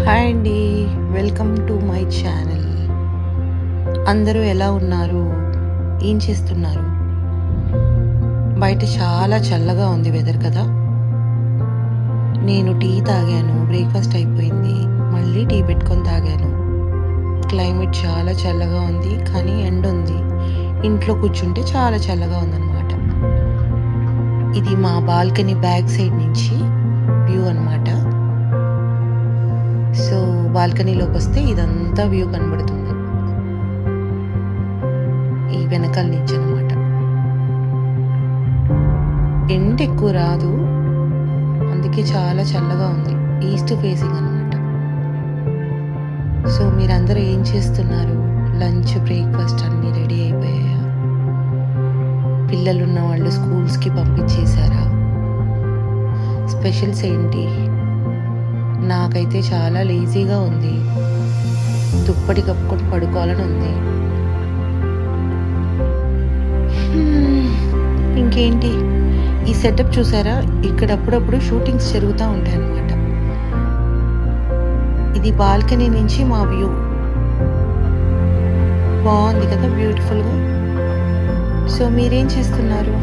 Hi అండి. Welcome to my channel. అందరూ ఎలా ఉన్నారు? ఏం చేస్తున్నారు? బయట చాలా చల్లగా ఉంది వెదర్ కదా. నేను టీ తాగాను, బ్రేక్ఫాస్ట్ అయిపోయింది, మళ్ళీ టీ పెట్టుకొని తాగాను. క్లైమేట్ చాలా చల్లగా ఉంది, కానీ ఎండ ఉంది. ఇంట్లో కూర్చుంటే చాలా చల్లగా ఉందన్నమాట. ఇది మా బాల్కనీ బ్యాక్ సైడ్ నుంచి వ్యూ అన్నమాట. సో బాల్కనీలోకి వస్తే ఇదంతా వ్యూ కనబడుతుంది, ఈ వెనకాల నుంచి అనమాట. ఎండ ఎక్కువ రాదు, అందుకే చాలా చల్లగా ఉంది. ఈస్ట్ ఫేసింగ్ అనమాట. సో మీరందరూ ఏం చేస్తున్నారు? లంచ్, బ్రేక్ఫాస్ట్ అన్నీ రెడీ అయిపోయాయా? పిల్లలు ఉన్న వాళ్ళు స్కూల్స్కి పంపించేశారా? స్పెషల్స్ ఏంటి? నాకైతే చాలా లేజీగా ఉంది, దుప్పటి కప్పుకొని పడుకోవాలని ఉంది. ఇంకేంటి, ఈ సెటప్ చూసారా? ఇక్కడ అప్పుడప్పుడు షూటింగ్స్ జరుగుతూ ఉంటాయి అన్నమాట. ఇది బాల్కనీ నుంచి మా వ్యూ. బాగుంది కదా, బ్యూటిఫుల్గా. సో మీరేం చేస్తున్నారు?